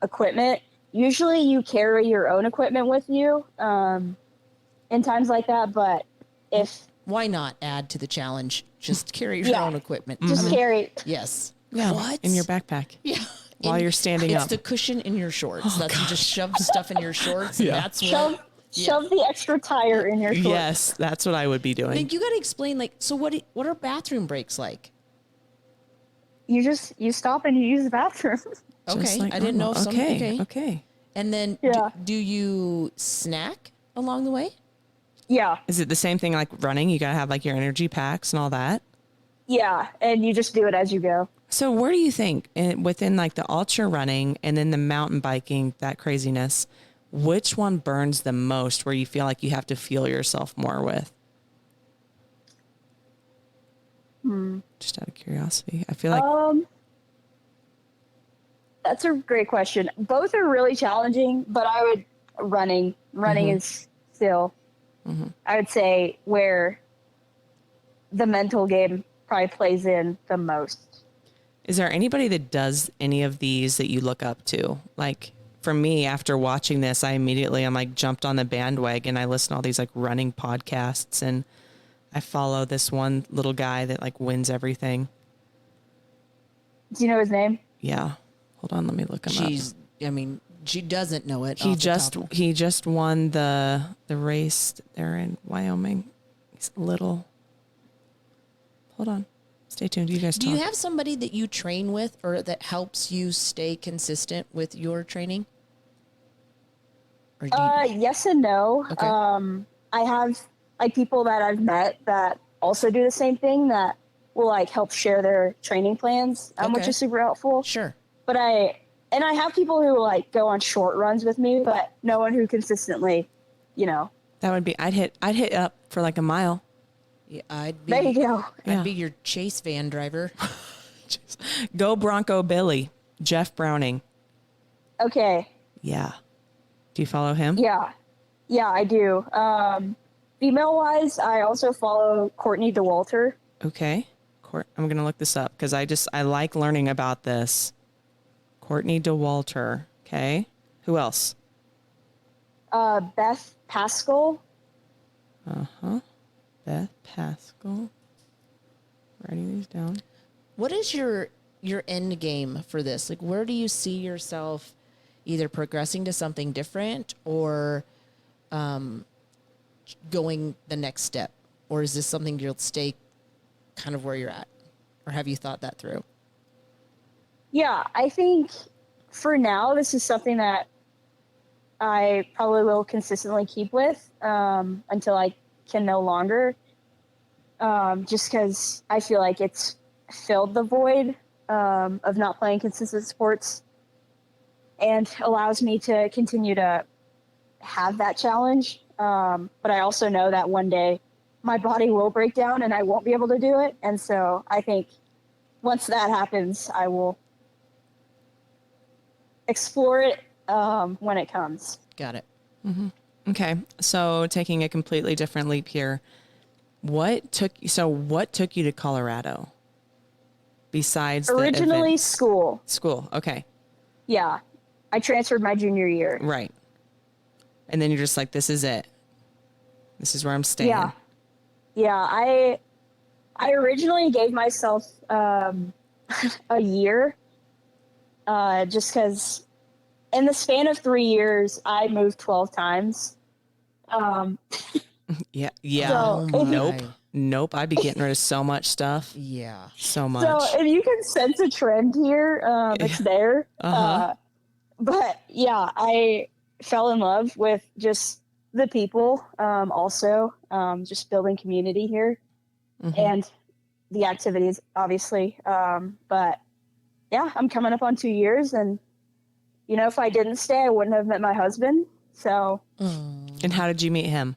equipment. Usually, you carry your own equipment with you in times like that. But if Why not add to the challenge? Just carry your Yeah. own equipment. just carry, Yes. Yeah, What? in your backpack. Yeah. While you're standing it's up. the cushion in your shorts. That's you just shove stuff in your shorts. And Yeah. that's shove, what. shove the extra tire in your shorts. Yes, that's what I would be doing. Like you got to explain. Like, so what are bathroom breaks like? You stop and you use the bathroom. Just Okay, like I didn't know. normal. Some, Okay. And then Yeah. do you snack along the way? Yeah, Is it the same thing like running? You gotta have like your energy packs and all that. yeah, and you just do it as you go. So where do you think within like the ultra running and then the mountain biking, that craziness, which one burns the most where you feel like you have to feel yourself more with? Just out of curiosity. I feel like That's a great question. Both are really challenging, but I would running is still, I would say where the mental game probably plays in the most. is there anybody that does any of these that you look up to? Like for me, after watching this, I'm like jumped on the bandwagon. I listen to all these like running podcasts and I follow this one little guy that like wins everything. Do you know his name? Yeah. Hold on, let me look him up. I mean, she doesn't know it. He just won the race there in Wyoming. He's little. Hold on. Stay tuned. You guys Do talk. you have somebody that you train with or that helps you stay consistent with your training? Or do you, Yes and no. Okay. I have like people that I've met that also do the same thing that will like help share their training plans, which Okay. is super helpful. Sure. But I have people who like go on short runs with me, but no one who consistently, you know. That would be, I'd hit up for like a mile. Yeah, I'd There you go. Yeah. be your chase van driver. Go Bronco Billy, Jeff Browning. Okay. Yeah. Do you follow him? Yeah. Yeah, I do. Female wise, I also follow Courtney DeWalter. Okay. I'm going to look this up because I like learning about this. Courtney DeWalter. Okay. Who else? Beth Pascal. Beth Pascal. Writing these down. What is your end game for this? Like, where do you see yourself either progressing to something different or going the next step? Or is this something you'll stay kind of where you're at? Or have you thought that through? Yeah, I think for now, this is something that I probably will consistently keep with until I can no longer. Just because I feel like it's filled the void of not playing consistent sports and allows me to continue to have that challenge. But I also know that one day my body will break down and I won't be able to do it. And so I think once that happens, I will explore it when it comes. Got it. Okay. So taking a completely different leap here. What took you to Colorado besides Originally the school. School. Okay. Yeah. I transferred my junior year. Right. And then you're just like, this is it. This is where I'm staying. Yeah. Yeah. I originally gave myself a year just because in the span of 3 years, I moved 12 times. Yeah. Yeah. So Nope. I'd be getting rid of so much stuff. Yeah. So much. So if you can sense a trend here, it's there. But yeah, I fell in love with just the people, also just building community here and the activities, obviously. But yeah, I'm coming up on 2 years, and you know, if I didn't stay, I wouldn't have met my husband. So. And how did you meet him?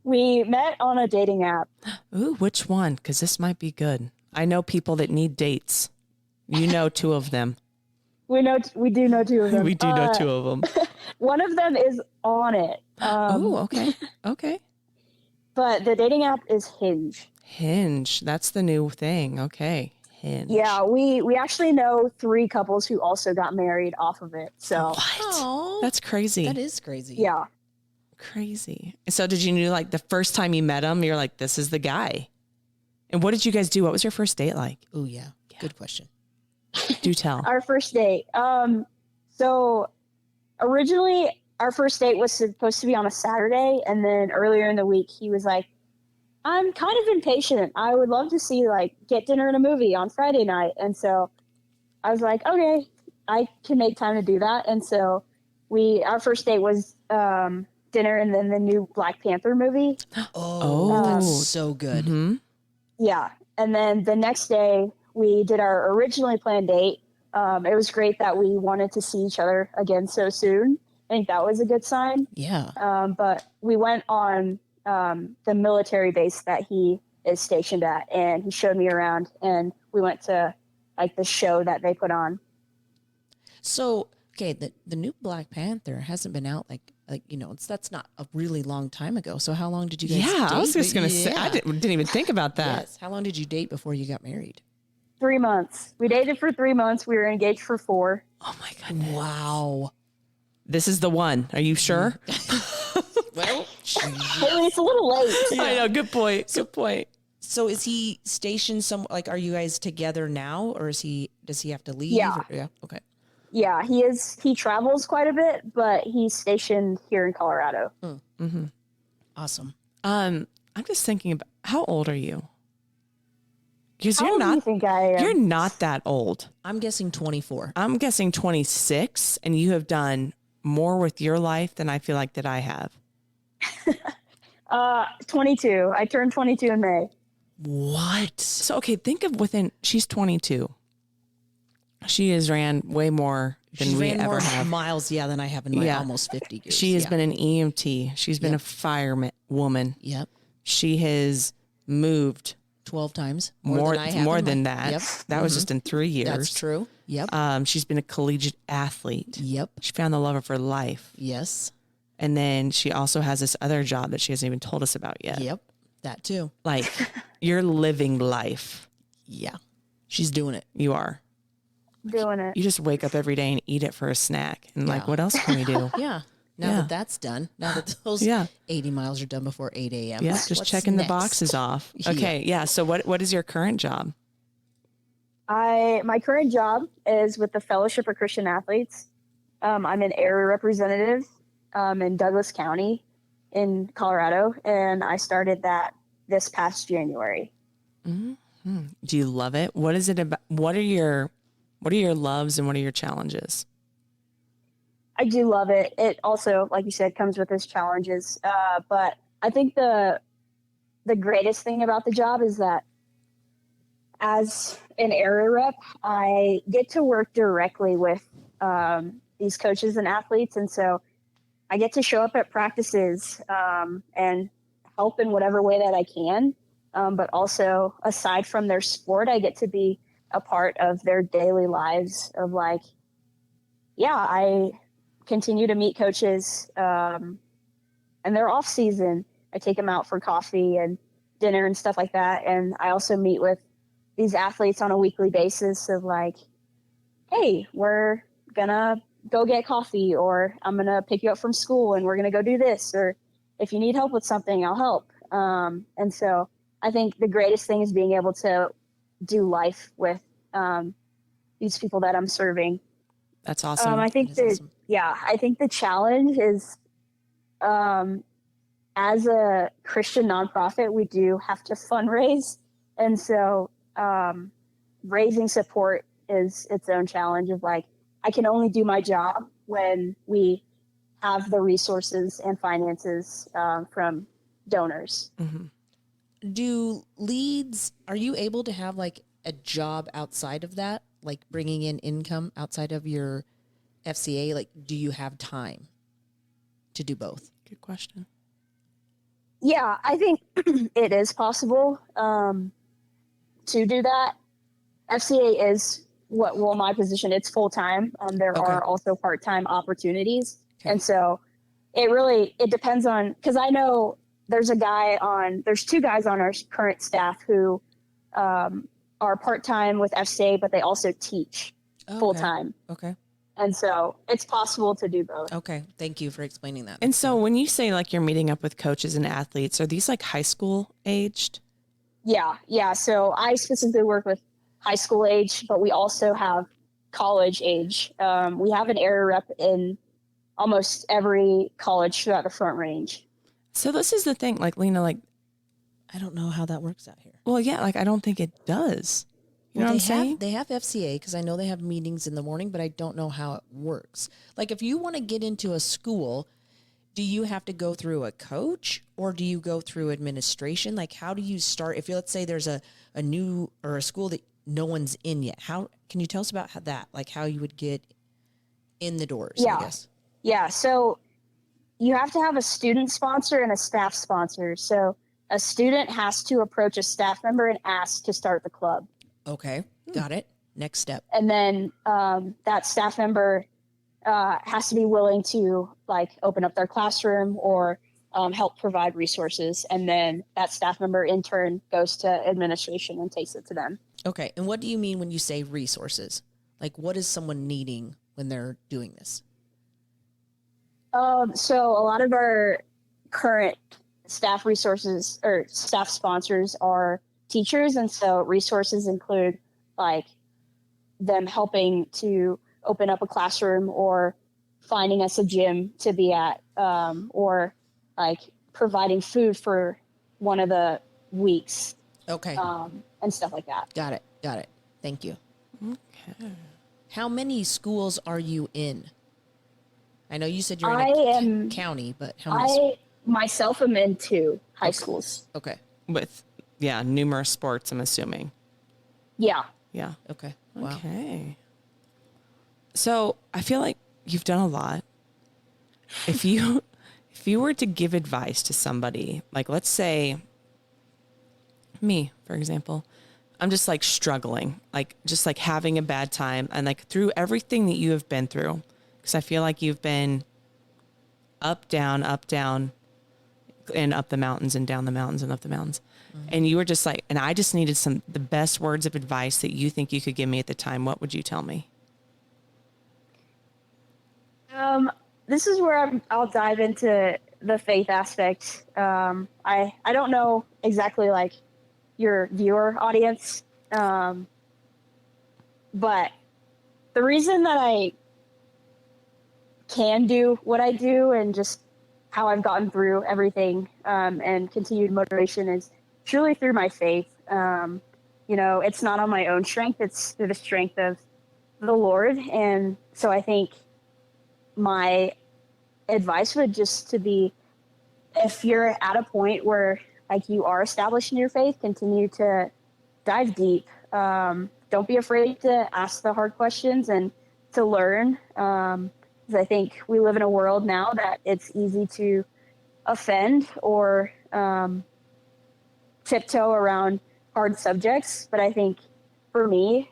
We met on a dating app. Ooh, which one? Because this might be good. I know people that need dates. You know 2 of them. We do know 2 of them. We do know 2 of them. One of them is on it. Oh, okay. Okay. But the dating app is Hinge. Hinge. That's the new thing. Okay. Hinge. Yeah, we actually know 3 couples who also got married off of it. So What? Oh, That's crazy. that is crazy. yeah. Crazy. So did you know, like, the first time you met him, you're like, this is the guy? And what did you guys do? What was your first date like? Oh, yeah. Good question. Do tell. Our first date. So originally our first date was supposed to be on a Saturday, and then earlier in the week he was like, I'm kind of impatient. I would love to see get dinner and a movie on Friday night. And so I was like, okay, I can make time to do that. And so our first date was dinner and then the new Black Panther movie. Oh, that's so good. Mm-hmm. Yeah. And then the next day we did our originally planned date. It was great that we wanted to see each other again so soon. I think that was a good sign. Yeah. But we went on the military base that he is stationed at, and he showed me around, and we went to the show that they put on. So, okay, the new Black Panther hasn't been out that's not a really long time ago. So how long did you guys date? Yeah, I was just going to say, I didn't even think about that. Yes. How long did you date before you got married? 3 months. We dated for 3 months. We were engaged for 4. Oh my goodness. Wow. This is the one. Are you sure? Well, Hayley, it's a little late. I know. Good point. Good point. so is he stationed are you guys together now, or does he have to leave? Yeah. Yeah. Okay. Yeah, he is. He travels quite a bit, but he's stationed here in Colorado. Mm-hmm. Awesome. I'm just thinking about, how old are you? Because How old do you think I am? you're not that old. I'm guessing 24. I'm guessing 26, and you have done more with your life than I feel like that I have. 22. I turned 22 in May. What? So, okay, think of she's 22. She has ran way more than She's we ran ever more have. miles, than I have in my almost 50 years. She has been an EMT. She's been a fireman woman. Yep. She has moved 12 times more than I have. more than that. Yep. That was just in 3 years. That's true. Yep. She's been a collegiate athlete. Yep. She found the love of her life. Yes. And then she also has this other job that she hasn't even told us about yet. Yep. That too. Like, you're living life. Yeah. She's doing it. You are. Doing it. You just wake up every day and eat it for a snack. And like, what else can we do? Yeah. Now that that's done, now that those 80 miles are done before 8 a.m. Yeah, just what's checking next? the boxes off. Okay, yeah. So what is your current job? My current job is with the Fellowship of Christian Athletes. I'm an area representative in Douglas County in Colorado, and I started that this past January. Mm-hmm. Do you love it? What is it about? What are your loves and what are your challenges? I do love it. It also, like you said, comes with its challenges. But I think the greatest thing about the job is that as an area rep, I get to work directly with these coaches and athletes. And so I get to show up at practices and help in whatever way that I can. But also, aside from their sport, I get to be a part of their daily lives of like, I continue to meet coaches and they're off season. I take them out for coffee and dinner and stuff like that. And I also meet with these athletes on a weekly basis of like, hey, we're gonna go get coffee, or I'm gonna pick you up from school and we're gonna go do this, or if you need help with something, I'll help. And so I think the greatest thing is being able to do life with these people that I'm serving. That's awesome. I think I think the challenge is, as a Christian nonprofit, we do have to fundraise. And so raising support is its own challenge of like, I can only do my job when we have the resources and finances from donors. Mm-hmm. Are you able to have like a job outside of that? Like bringing in income outside of your FCA? Like, do you have time to do both? Good question. Yeah, I think it is possible to do that. FCA is my position, it's full-time. There are also part-time opportunities. Okay. And so it depends on, because I know there's two guys on our current staff who are part-time with FCA, but they also teach full-time. Okay. And so it's possible to do both. Okay. Thank you for explaining that. And so when you say like you're meeting up with coaches and athletes, are these like high school aged? Yeah. So I specifically work with high school age, but we also have college age. We have an area rep in almost every college throughout the Front Range. So this is the thing, like Lena, like, I don't know how that works out here. Well, yeah, like I don't think it does. You know what I'm saying? They have FCA because I know they have meetings in the morning, but I don't know how it works. Like if you want to get into a school, do you have to go through a coach or do you go through administration? Like how do you start? If let's say there's a new or a school that no one's in yet, how can you tell us about that? Like how you would get in the doors, I guess. Yeah. So you have to have a student sponsor and a staff sponsor. So a student has to approach a staff member and ask to start the club. Okay. Got it. Next step. And then that staff member has to be willing to like open up their classroom or help provide resources. And then that staff member in turn goes to administration and takes it to them. Okay. And what do you mean when you say resources? Like what is someone needing when they're doing this? So a lot of our current staff resources or staff sponsors are teachers. And so resources include like them helping to open up a classroom or finding us a gym to be at, or like providing food for one of the weeks. Okay. And stuff like that. Got it. Thank you. Okay. How many schools are you in? I know you said you're in a county, but how many? myself am in 2 high schools. Okay. With, yeah, numerous sports, I'm assuming. Yeah. Yeah. Okay. Wow. Okay. So I feel like you've done a lot. If you were to give advice to somebody, like let's say me, for example, I'm just like struggling, like just like having a bad time, and like through everything that you have been through, because I feel like you've been up, down, and up the mountains and down the mountains and up the mountains. And you were just like, and I just needed the best words of advice that you think you could give me at the time. What would you tell me? This is where I'll dive into the faith aspect. I don't know exactly like your viewer audience, but the reason that I can do what I do and just how I've gotten through everything and continued motivation is truly through my faith. It's not on my own strength; it's through the strength of the Lord. And so I think my advice would just to be, if you're at a point where like you are established in your faith, continue to dive deep. Don't be afraid to ask the hard questions and to learn. Because I think we live in a world now that it's easy to offend or tiptoe around hard subjects. But I think for me,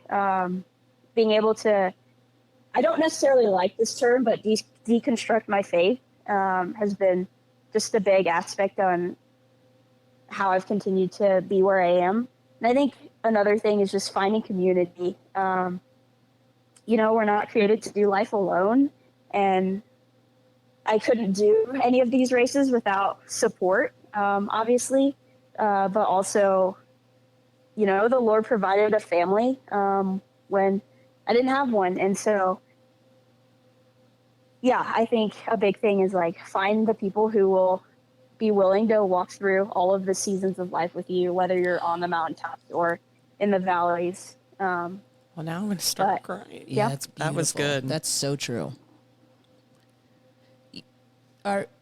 being able to, I don't necessarily like this term, but deconstruct my faith has been just a big aspect on how I've continued to be where I am. And I think another thing is just finding community. We're not created to do life alone. And I couldn't do any of these races without support, obviously. But also, the Lord provided a family when I didn't have one. And so, yeah, I think a big thing is like find the people who will be willing to walk through all of the seasons of life with you, whether you're on the mountaintops or in the valleys. Well, now I'm going to start crying. Yeah, that's beautiful. That was good. That's so true.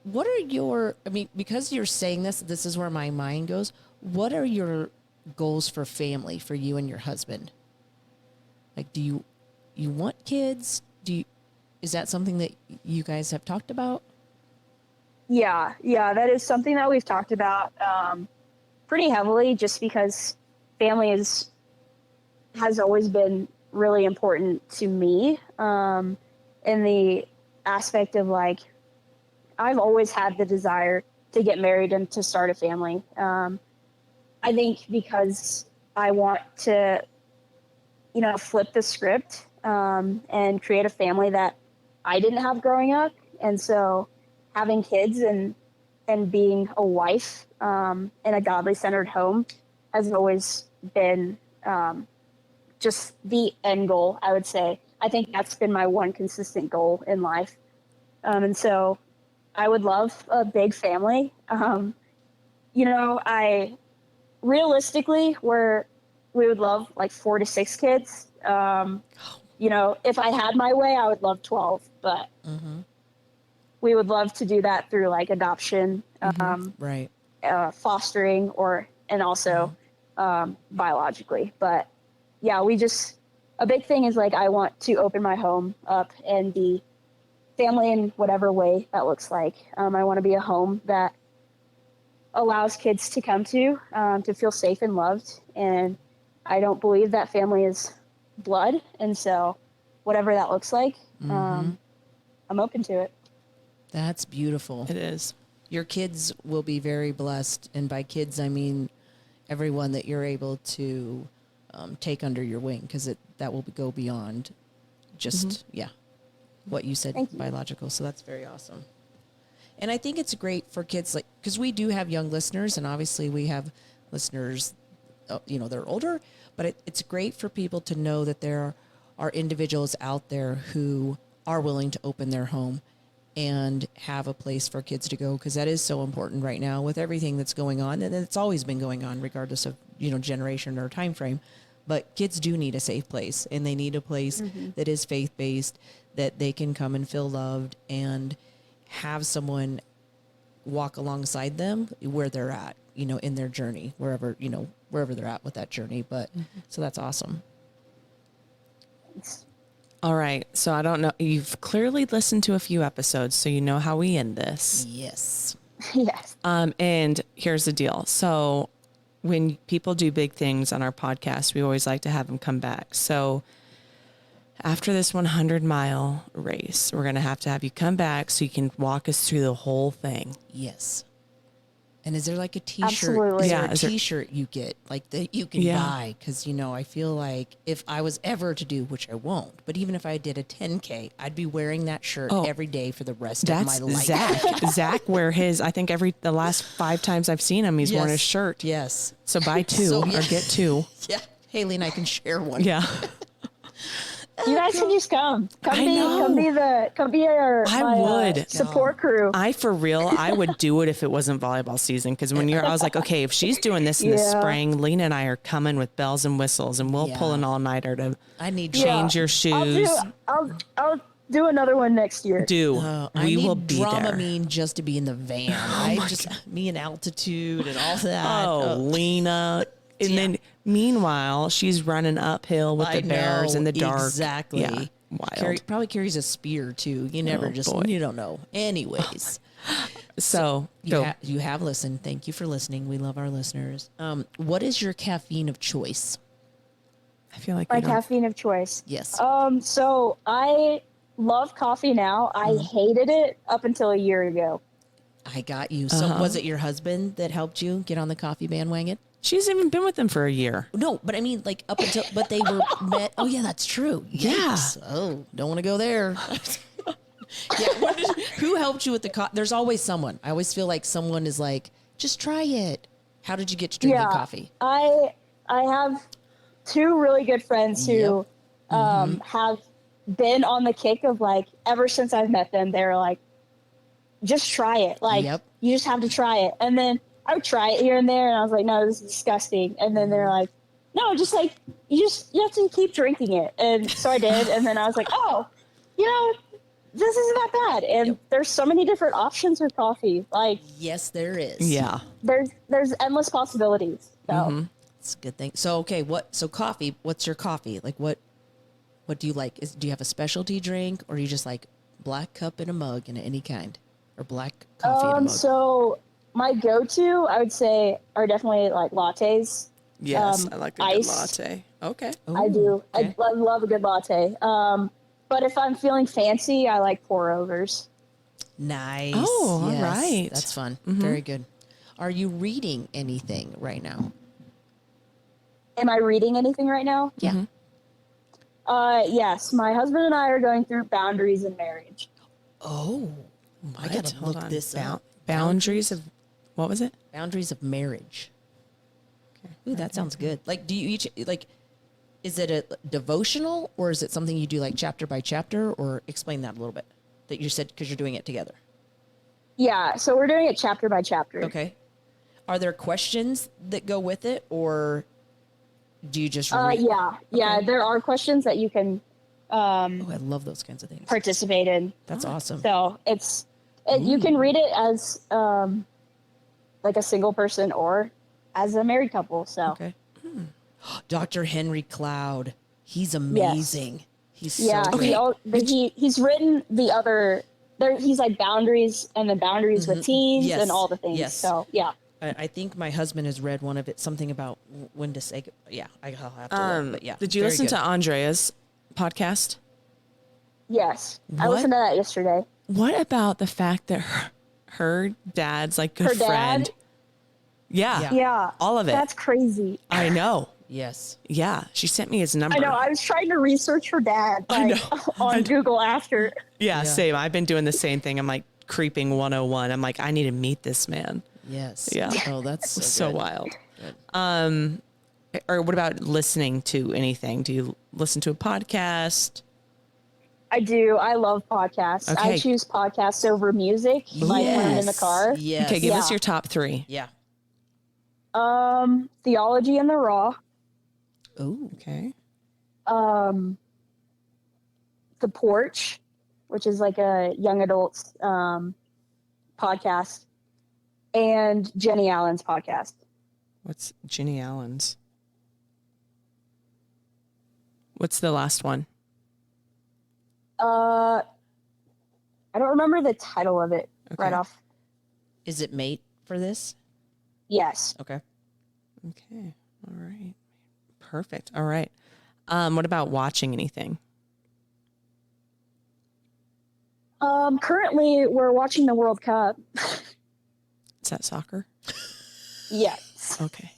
What are your, because you're saying this is where my mind goes. What are your goals for family for you and your husband? Like, do you want kids? Is that something that you guys have talked about? Yeah, that is something that we've talked about pretty heavily, just because family has always been really important to me in the aspect of like, I've always had the desire to get married and to start a family. I think because I want to, flip the script and create a family that I didn't have growing up. And so having kids and being a wife in a godly centered home has always been just the end goal, I would say. I think that's been my one consistent goal in life. And so I would love a big family. I realistically, we would love like 4 to 6 kids. If I had my way, I would love 12, but we would love to do that through like adoption, right, fostering, and also biologically. But yeah, a big thing is like I want to open my home up and be family in whatever way that looks like. I want to be a home that allows kids to come to feel safe and loved. And I don't believe that family is blood. And so whatever that looks like, I'm open to it. That's beautiful. It is. Your kids will be very blessed. And by kids, I mean everyone that you're able to take under your wing, because that will go beyond just, what you said, biological. So that's very awesome. And I think it's great for kids, like, because we do have young listeners, and obviously we have listeners, they're older, but it's great for people to know that there are individuals out there who are willing to open their home and have a place for kids to go, because that is so important right now with everything that's going on, and it's always been going on regardless of generation or time frame. But kids do need a safe place, and they need a place that is faith-based, that they can come and feel loved and have someone walk alongside them where they're at, in their journey, wherever they're at with that journey. But so that's awesome. All right. So I don't know. You've clearly listened to a few episodes, so you know how we end this. Yes. Yes. And here's the deal. So when people do big things on our podcast, we always like to have them come back. So after this 100-mile race, we're going to have you come back so you can walk us through the whole thing. Yes. And is there like a t-shirt? Absolutely. Is there Yeah, a t-shirt you get like that you can buy? Because, I feel like if I was ever to do, which I won't, but even if I did a 10K, I'd be wearing that shirt every day for the rest of my life. Zach wear his, I think the last 5 times I've seen him, he's worn his shirt. Yes. So buy 2 or get 2. Yeah. Hayley and I can share one. Yeah. You guys can just come. I know. Come be our would. support crew. I would do it if it wasn't volleyball season. Because I was like, okay, if she's doing this in the spring, Lena and I are coming with bells and whistles, and we'll pull an all-nighter to change your shoes. I'll do another one next year. We will be there. Dramamine just to be in the van. Me and altitude and all that. Lena. And then meanwhile, she's running uphill with the bears in the dark. Exactly. Yeah. Wild. Probably carries a spear too. You never you don't know. Anyways. So you have listened. Thank you for listening. We love our listeners. What is your caffeine of choice? I feel like my caffeine of choice. Yes. So I love coffee now. I hated it up until a year ago. I got you. So was it your husband that helped you get on the coffee bandwagon? She hasn't even been with them for a year. No, but I mean, like up until, but they were met. Oh yeah, that's true. Yes. Yeah. Oh, don't want to go there. Who helped you with the coffee? There's always someone. I always feel like someone is like, just try it. How did you get to drinking coffee? I have 2 really good friends who have been on the kick of like, ever since I've met them, they're like, just try it. Like, you just have to try it. And then I would try it here and there, and I was like, no, this is disgusting. And then they're like, no, just like, you have to keep drinking it. And so I did. And then I was like, oh, this isn't that bad. And there's so many different options with coffee. Like, yes, there is. Yeah. There's endless possibilities. So it's a good thing. So, okay. So coffee, what's your coffee? Like what do you like? Do you have a specialty drink, or are you just like black cup in a mug in any kind, or black coffee in a mug? So my go-to, I would say, are definitely like lattes. Yes, I like a good latte. Okay. Ooh, I do. Okay. I love a good latte. But if I'm feeling fancy, I like pour-overs. Nice. Oh, yes, all right. That's fun. Very good. Are you reading anything right now? Am I reading anything right now? Yeah. Yes. My husband and I are going through Boundaries in Marriage. Oh, I gotta look this up. Boundaries of, what was it? Boundaries of Marriage. Okay. Ooh, that sounds good. Like, do you each, like, is it a devotional, or is it something you do like chapter by chapter, or explain that a little bit that you said, because you're doing it together? Yeah. So we're doing it chapter by chapter. Okay. Are there questions that go with it, or do you just read? Yeah. Yeah. Okay. There are questions that you can I love those kinds of things. participate in. That's awesome. So you can read it as like a single person or as a married couple. So okay. Dr. Henry Cloud, he's amazing. Yes. He's yeah, so great. he's written the other. He's like Boundaries, and then Boundaries with Teens, and all the things. Yes. So yeah. I think my husband has read one of it, something about when to say. Yeah, I'll have to look, but yeah. Did you listen to Andrea's podcast? Yes, I listened to that yesterday. What about the fact that her dad's like good friend? Yeah. All of it. That's crazy. I know. Yes. Yeah. She sent me his number. I know. I was trying to research her dad on Google after. Yeah, same. I've been doing the same thing. I'm like creeping 101. I'm like, I need to meet this man. Yes. Yeah. Oh, that's so good. wild. Good. Or what about listening to anything? Do you listen to a podcast? I do. I love podcasts. Okay. I choose podcasts over music, like when I'm in the car. Yes. Okay, give us your top 3. Yeah. Theology in the Raw. Oh. Okay. The Porch, which is like a young adults podcast. and Jenny Allen's podcast. What's Ginny Allen's? What's the last one? I don't remember the title of it right off. Is it Mate for this? Yes. Okay. Okay. All right. Perfect. All right. What about watching anything? Currently, we're watching the World Cup. Is that soccer? Yes. Okay.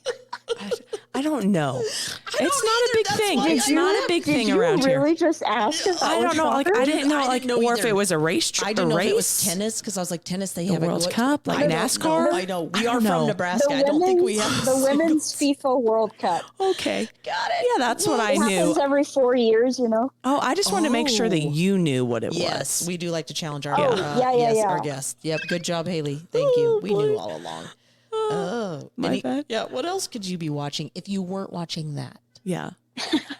I don't know. It's not a big thing. It's not a big thing Did around you here. really just ask if I that don't was know. Like soccer? I didn't know. I Like didn't know or if either. it was a race. I didn't know race. if it was tennis because I was like, tennis, they have World Cup, like I don't NASCAR. I know. We I are don't know. from Nebraska. I don't think we have the women's FIFA World Cup. Okay. Got it. Yeah, that's what I It knew. happens every 4 years, you know. Oh, I just wanted to make sure that Oh. you knew what it Yes, was. we do like to challenge our yeah. our guests. Yep, good job, Hayley. Thank you. We knew all along. Oh, My bad. Yeah, what else could you be watching if you weren't watching that? Yeah,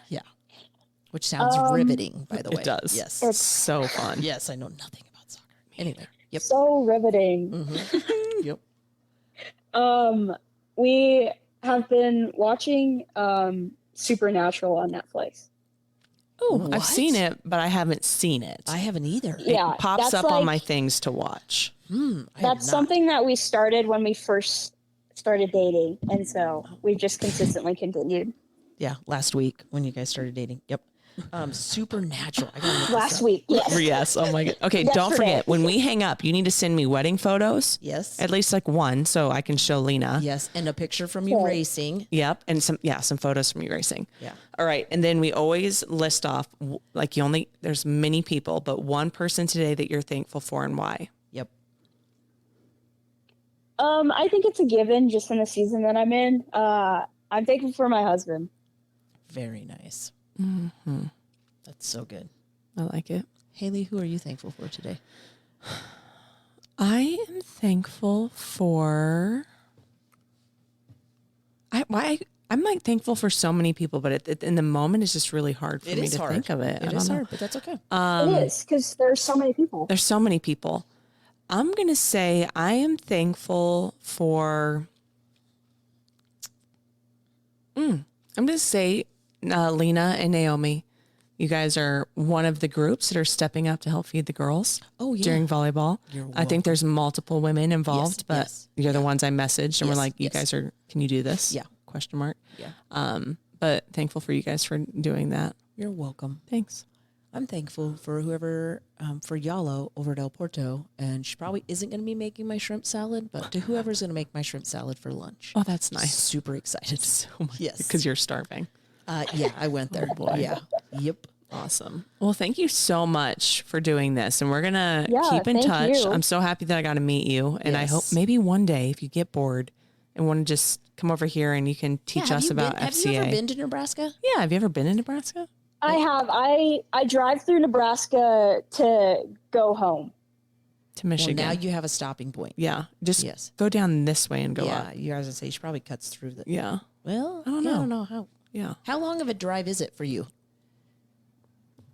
Yeah, which sounds riveting, by the way. it does. Yes, It's so fun. yes. I know nothing about soccer. Anyway, yep. So riveting. Yep. We have been watching Supernatural on Netflix. Oh, I've What? seen it, but I haven't seen it. I haven't either. Yeah, It pops that's up on like- my things to watch. I have That's not. something that we started when we first started dating, and so we've just consistently continued. Yeah, last week when you guys started dating. Yep. Supernatural. I gotta look this Last up. week, yes. Yes. Oh my god. Okay, don't Yesterday. forget when we hang up, you need to send me wedding photos. Yes. At least like one, so I can show Lena. Yes, and a picture from you Okay. racing. Yep, and some photos from you racing. Yeah. All right, and then we always list off like there's many people, but one person today that you're thankful for and why. Yep. I think it's a given just in the season that I'm in. I'm thankful for my husband. Very nice. Mm-hmm. That's so good. I like it. Haley, who are you thankful for today? I am thankful for. I'm like thankful for so many people, but in the moment, it's just really hard for me to think of it. It is hard, but that's okay. It is, because there's so many people. There's so many people. I'm going to say I am thankful for. I'm going to say Lena and Naomi. You guys are one of the groups that are stepping up to help feed the girls during volleyball. You're I think there's multiple women involved, Yes, but yes. you're the ones I messaged and we're Yes, like, you yes. guys can you do this? Yeah. Question mark. Yeah. But thankful for you guys for doing that. You're welcome. Thanks. I'm thankful for whoever, for Yalo over at El Porto, and she probably isn't going to be making my shrimp salad, but to whoever's going to make my shrimp salad for lunch. Oh, that's nice. Super excited. So much. Yes. Because you're starving. Yeah, I went there. boy. Yeah. Yep. Awesome. Well, thank you so much for doing this. And we're going to Yeah, keep in thank touch. you. I'm so happy that I got to meet you. And I hope Yes. maybe one day if you get bored and want to just come over here and you can teach us about FCA. Have you ever been to Nebraska? Yeah. Have you ever been in Nebraska? I have. I drive through Nebraska to go home. To Michigan. Well, now you have a stopping point. Yeah. Just Yes. go down this way and go yeah, up. you guys would say she probably cuts through the. Yeah. Well, I don't yeah, know. I don't know how. Yeah. How long of a drive is it for you?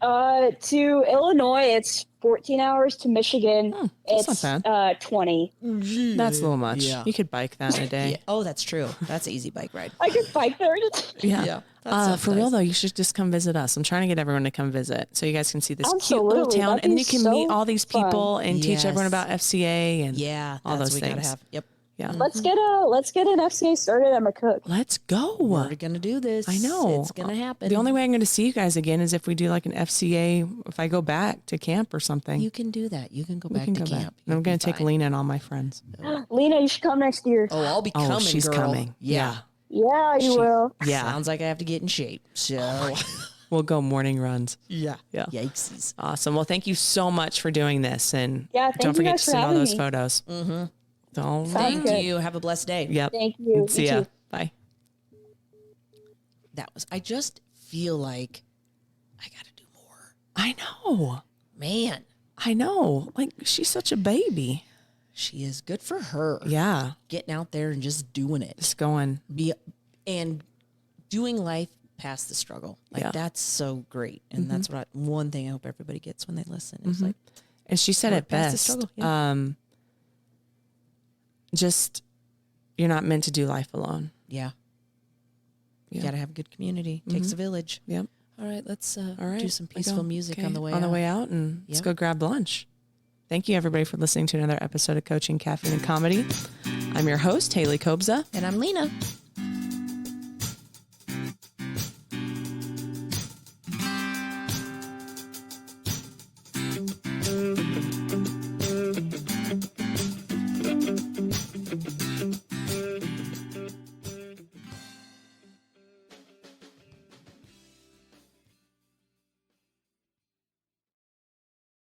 To Illinois, it's 14 hours. To Michigan, that's it's not 20. That's a little much. Yeah. You could bike that in a day. Yeah. Oh, that's true. That's an easy bike ride. I could bike there. Yeah. Yeah, that sounds For real nice. though, you should just come visit us. I'm trying to get everyone to come visit so you guys can see this cute little Absolutely. town That'd and be you can so meet all these people and teach everyone Yes. about FCA and Yeah, all that's those what we things. gotta have. Yep. Yeah. Let's get an FCA started at McCook. Let's go. We're gonna do this. I know. It's gonna happen. The only way I'm going to see you guys again is if we do like an FCA, if I go back to camp or something. you can do that. You can go we back can to go camp. back. And I'm You'll going be to take fine. Lena and all my friends. Lena, you should come next year. Oh, I'll be coming. Oh, she's girl. coming. Yeah. Yeah, you will. Yeah. Sounds like I have to get in shape. So. We'll go morning runs. yeah. Yeah. Yikesies. Awesome. Well, thank you so much for doing this. And Yeah, thank don't you forget guys to for send all having those me. photos. Mm-hmm. All Sounds right. good. Thank you. Have a blessed day. Yep. Thank you. See You ya. too. Bye. I just feel like I got to do more. I know. Man, I know. Like she's such a baby. she is good for her. Yeah. Getting out there and just doing it. Just going. And doing life past the struggle. Like Yeah. that's so great. And that's what one thing I hope everybody gets when they listen is like, And she said Or it past the best. struggle, yeah. just, you're not meant to do life alone. Yeah. You Yeah. got to have a good community. Takes a village. Yep. All right. Let's All right. do some peaceful music Okay. on the way On out. the way out, and let's go grab lunch. Thank you, everybody, for listening to another episode of Coaching, Caffeine, and Comedy. I'm your host, Hayley Kobza. And I'm Lena.